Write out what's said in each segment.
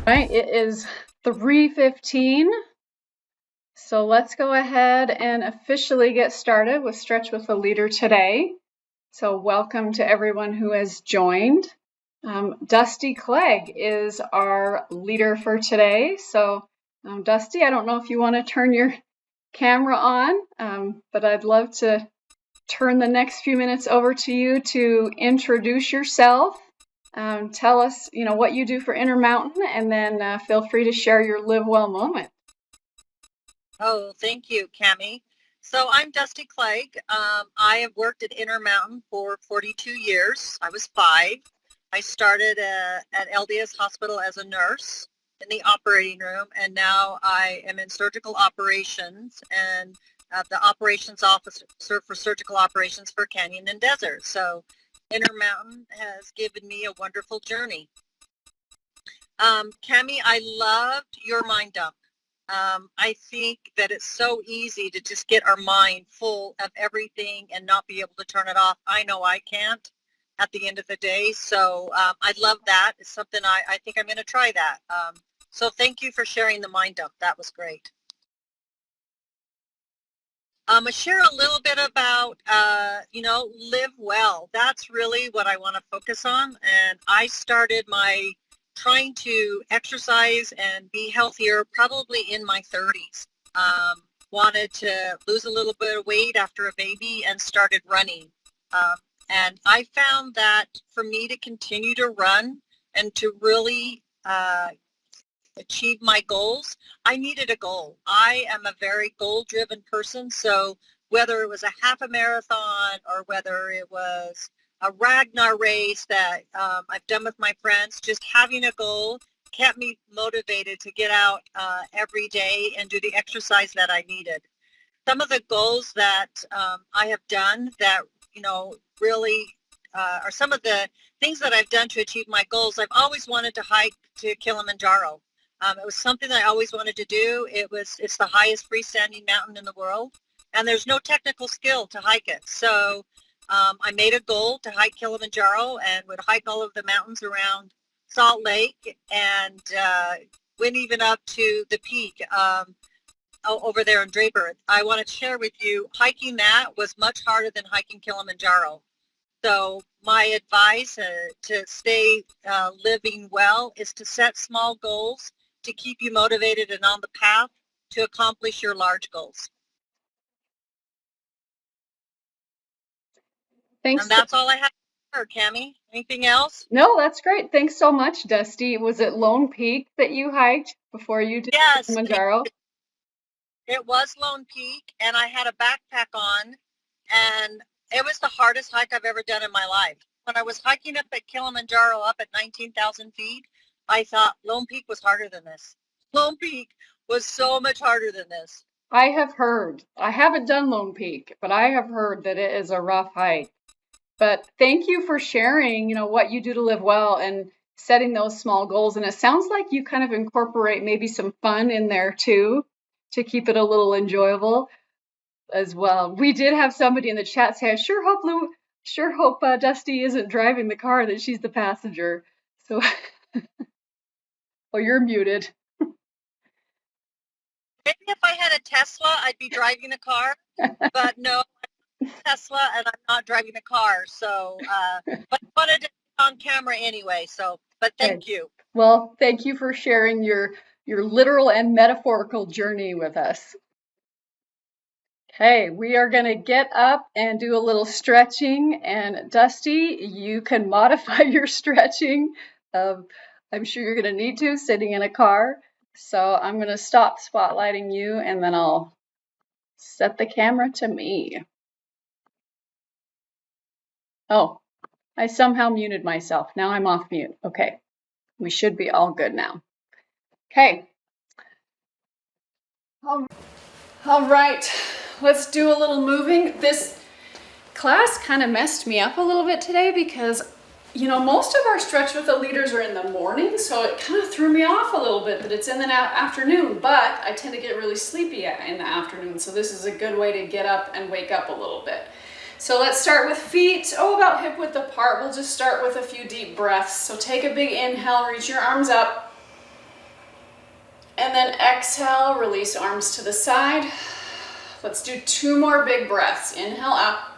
Right, it is 3:15, so let's go ahead and officially get started with Stretch with a Leader today. So welcome to everyone who has joined. Dusty Clegg is our leader for today. So Dusty, I don't know if you want to turn your camera on, but I'd love to turn the next few minutes over to you to introduce yourself. Tell us, what you do for Intermountain, and then feel free to share your Live Well moment. Oh, thank you, Cami. So I'm Dusty Clegg. I have worked at Intermountain for 42 years. I was 5. I started at LDS Hospital as a nurse in the operating room, and now I am in surgical operations and the operations officer for surgical operations for Canyon and Desert. So Intermountain has given me a wonderful journey. Cami, I loved your mind dump. I think that it's so easy to just get our mind full of everything and not be able to turn it off. I know I can't at the end of the day. So I love that. It's something I think I'm going to try that. So thank you for sharing the mind dump. That was great. I share a little bit about, live well. That's really what I want to focus on. And I started my trying to exercise and be healthier probably in my 30s. Wanted to lose a little bit of weight after a baby and started running. And I found that for me to continue to run and to really achieve my goals, I needed a goal. I am a very goal-driven person, so whether it was a half a marathon or whether it was a Ragnar race that I've done with my friends, just having a goal kept me motivated to get out every day and do the exercise that I needed. Some of the goals that I have done that, really are some of the things that I've done to achieve my goals. I've always wanted to hike to Kilimanjaro. It was something that I always wanted to do. It's the highest freestanding mountain in the world, and there's no technical skill to hike it. So I made a goal to hike Kilimanjaro and would hike all of the mountains around Salt Lake and went even up to the peak over there in Draper. I want to share with you, hiking that was much harder than hiking Kilimanjaro. So my advice to stay living well is to set small goals to keep you motivated and on the path to accomplish your large goals. Thanks. And that's all I have for Cami. Anything else? No, that's great. Thanks so much, Dusty. Was it Lone Peak that you hiked before you did Yes, Kilimanjaro? it was Lone Peak, and I had a backpack on, and it was the hardest hike I've ever done in my life. When I was hiking up at Kilimanjaro up at 19,000 feet, I thought Lone Peak was harder than this. Lone Peak was so much harder than this. I have heard. I haven't done Lone Peak, but I have heard that it is a rough hike. But thank you for sharing, what you do to live well and setting those small goals. And it sounds like you kind of incorporate maybe some fun in there too, to keep it a little enjoyable as well. We did have somebody in the chat say, I sure hope Dusty isn't driving the car, that she's the passenger. So, oh, you're muted. Maybe if I had a Tesla, I'd be driving the car, but no, I'm a Tesla and I'm not driving the car. So, but I wanted it on camera anyway. So, but thank you. Well, thank you for sharing your literal and metaphorical journey with us. Okay, we are going to get up and do a little stretching. And Dusty, you can modify your stretching. I'm sure you're going to need to, sitting in a car. So I'm going to stop spotlighting you, and then I'll set the camera to me. Oh, I somehow muted myself. Now I'm off mute. Okay, we should be all good now. Okay. All right, let's do a little moving. This class kind of messed me up a little bit today because, most of our Stretch with the Leaders are in the morning, so it kind of threw me off a little bit that it's in the afternoon, but I tend to get really sleepy in the afternoon, so this is a good way to get up and wake up a little bit. So let's start with feet, about hip width apart. We'll just start with a few deep breaths. So take a big inhale, reach your arms up. And then exhale, release arms to the side. Let's do 2 more big breaths. Inhale up.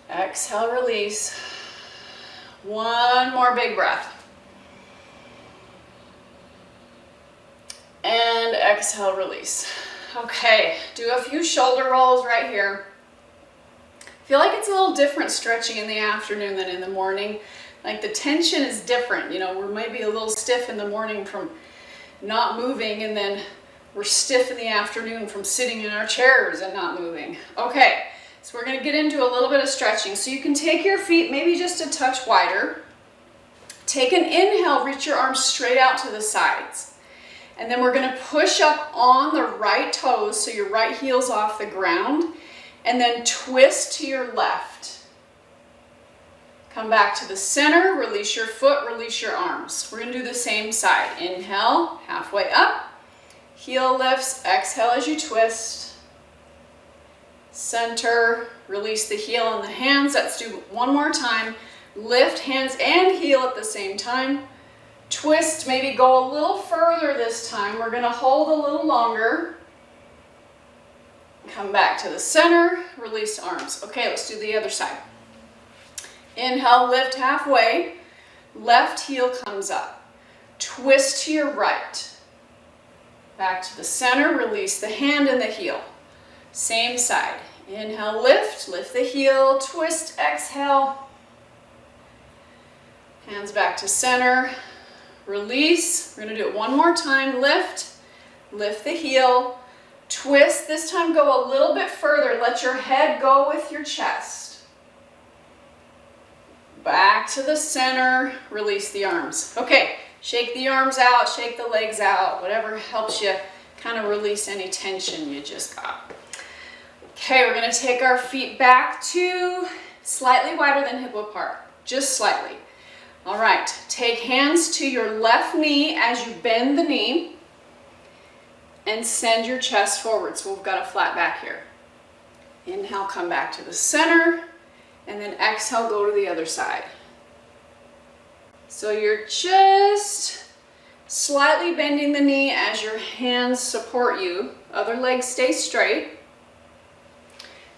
Exhale, release. 1 more big breath. And exhale, release. Okay, do a few shoulder rolls right here. Feel like it's a little different stretching in the afternoon than in the morning. Like the tension is different. You know, we're maybe a little stiff in the morning from not moving, and then we're stiff in the afternoon from sitting in our chairs and not moving. Okay, so we're gonna get into a little bit of stretching. So you can take your feet maybe just a touch wider. Take an inhale, reach your arms straight out to the sides. And then we're gonna push up on the right toes, so your right heel's off the ground, and then twist to your left. Come back to the center, release your foot, release your arms. We're gonna do the same side. Inhale, halfway up, heel lifts, exhale as you twist. Center, release the heel and the hands. Let's do 1 more time. Lift hands and heel at the same time. Twist, maybe go a little further this time. We're gonna hold a little longer. Come back to the center, release arms. Okay, let's do the other side. Inhale, lift halfway. Left heel comes up. Twist to your right. Back to the center, release the hand and the heel. Same side. Inhale, lift the heel, twist, exhale. Hands back to center. Release. We're going to do it 1 more time. Lift the heel, twist. This time go a little bit further. Let your head go with your chest. Back to the center. Release the arms. Okay, shake the arms out, shake the legs out, whatever helps you kind of release any tension you just got. Okay, we're going to take our feet back to slightly wider than hip apart, just slightly. All right, take hands to your left knee as you bend the knee and send your chest forward. So we've got a flat back here. Inhale, come back to the center, and then exhale, go to the other side. So you're just slightly bending the knee as your hands support you. Other leg stays straight.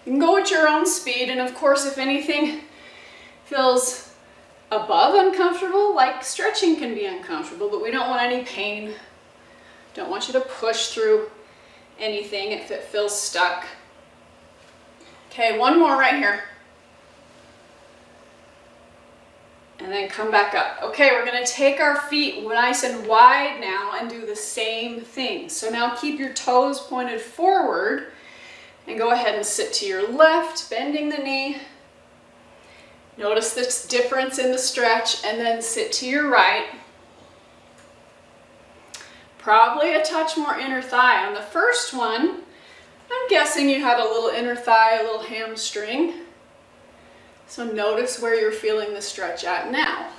You can go at your own speed, and of course, if anything feels above uncomfortable, like stretching can be uncomfortable, but we don't want any pain. Don't want you to push through anything if it feels stuck. Okay, 1 more right here. And then come back up. Okay, we're gonna take our feet nice and wide now and do the same thing. So now keep your toes pointed forward and go ahead and sit to your left, bending the knee. Notice this difference in the stretch, and then sit to your right. Probably a touch more inner thigh. On the first one, I'm guessing you had a little inner thigh, a little hamstring. So notice where you're feeling the stretch at now.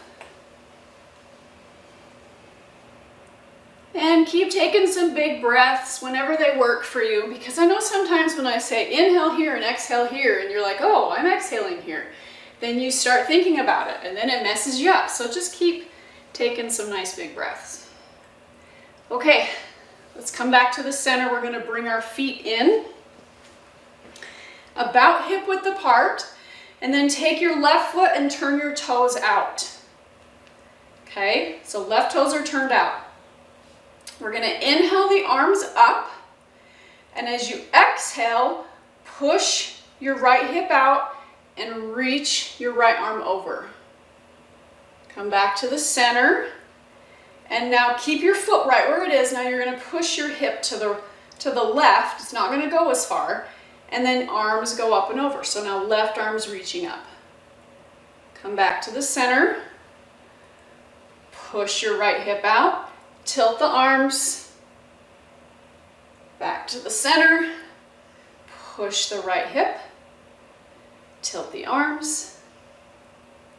And keep taking some big breaths whenever they work for you, because I know sometimes when I say inhale here and exhale here, and you're like, oh, I'm exhaling here. Then you start thinking about it, and then it messes you up. So just keep taking some nice big breaths. Okay, let's come back to the center. We're gonna bring our feet in, about hip width apart, and then take your left foot and turn your toes out. Okay, so left toes are turned out. We're gonna inhale the arms up, and as you exhale, push your right hip out and reach your right arm over. Come back to the center, and now keep your foot right where it is. Now you're gonna push your hip to the left. It's not gonna go as far, and then arms go up and over. So now left arm's reaching up. Come back to the center, push your right hip out, tilt the arms, back to the center, push the right hip, tilt the arms.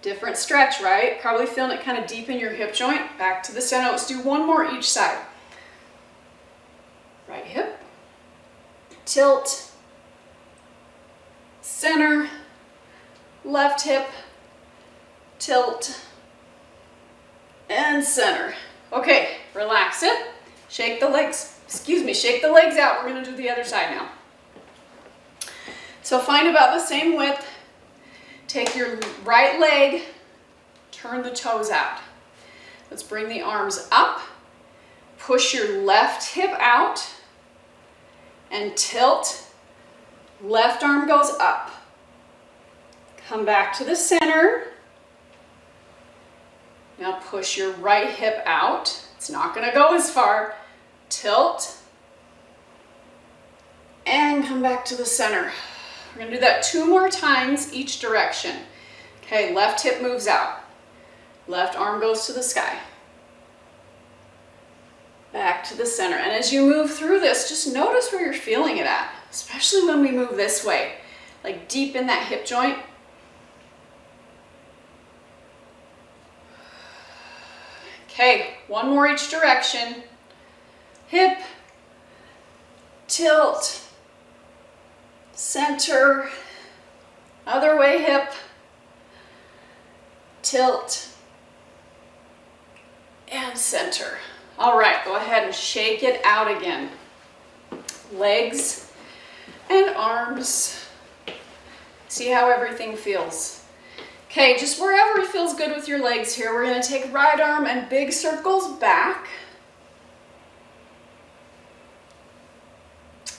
Different stretch, right? Probably feeling it kind of deep in your hip joint. Back to the center. Let's do 1 more each side. Right hip, tilt, center, left hip, tilt, and center. Okay, relax it. Shake the legs, shake the legs out. We're gonna do the other side now. So find about the same width. Take your right leg, turn the toes out. Let's bring the arms up. Push your left hip out and tilt. Left arm goes up. Come back to the center. Now push your right hip out. It's not going to go as far. Tilt. And come back to the center. We're going to do that 2 more times each direction. Okay, left hip moves out. Left arm goes to the sky. Back to the center. And as you move through this, just notice where you're feeling it at, especially when we move this way, like deep in that hip joint. Okay, 1 more each direction. Hip, tilt, center, other way hip, tilt, and center. All right, go ahead and shake it out again. Legs and arms. See how everything feels. Okay, just wherever it feels good with your legs here, we're going to take right arm and big circles back.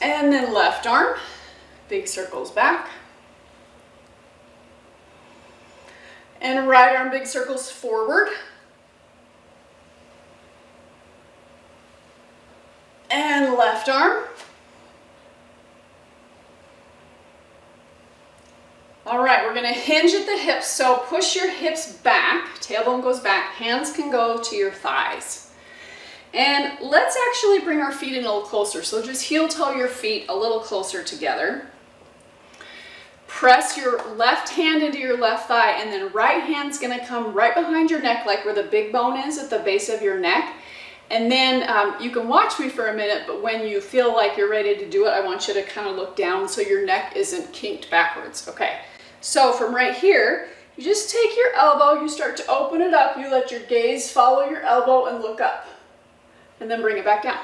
And then left arm, big circles back. And right arm, big circles forward. And left arm. All right, we're going to hinge at the hips, so push your hips back, tailbone goes back, hands can go to your thighs. And let's actually bring our feet in a little closer, so just heel toe your feet a little closer together. Press your left hand into your left thigh, and then right hand's going to come right behind your neck, like where the big bone is at the base of your neck. And then you can watch me for a minute, but when you feel like you're ready to do it, I want you to kind of look down so your neck isn't kinked backwards. Okay, so from right here, you just take your elbow, you start to open it up, you let your gaze follow your elbow and look up, and then bring it back down.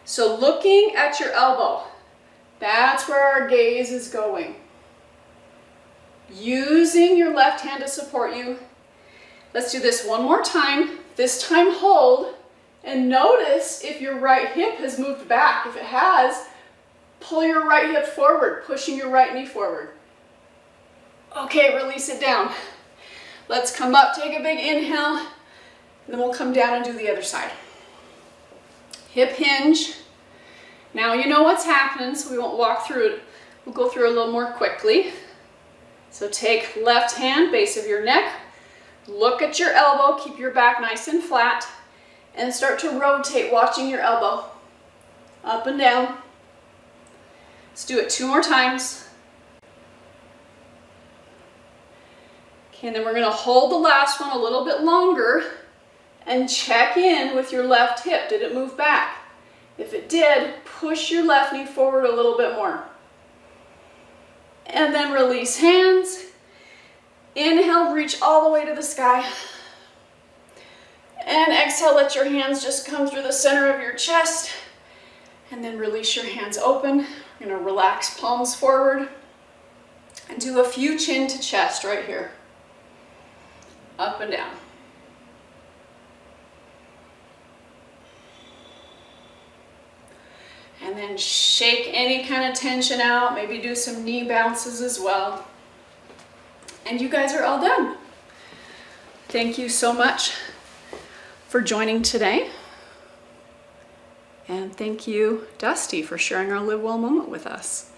So looking at your elbow, that's where our gaze is going. Using your left hand to support you. Let's do this 1 more time. This time hold. And notice if your right hip has moved back. If it has, pull your right hip forward, pushing your right knee forward. Okay, release it down. Let's come up, take a big inhale, and then we'll come down and do the other side. Hip hinge. Now you know what's happening, so we won't walk through it. We'll go through it a little more quickly. So take left hand, base of your neck, look at your elbow, keep your back nice and flat, and start to rotate, watching your elbow. Up and down. Let's do it 2 more times. Okay, and then we're going to hold the last one a little bit longer and check in with your left hip. Did it move back? If it did, push your left knee forward a little bit more. And then release hands. Inhale, reach all the way to the sky. And exhale, let your hands just come through the center of your chest. And then release your hands open. You're going to relax palms forward. And do a few chin to chest right here. Up and down. And then shake any kind of tension out. Maybe do some knee bounces as well. And you guys are all done. Thank you so much for joining today. And thank you, Dusty, for sharing our Live Well moment with us.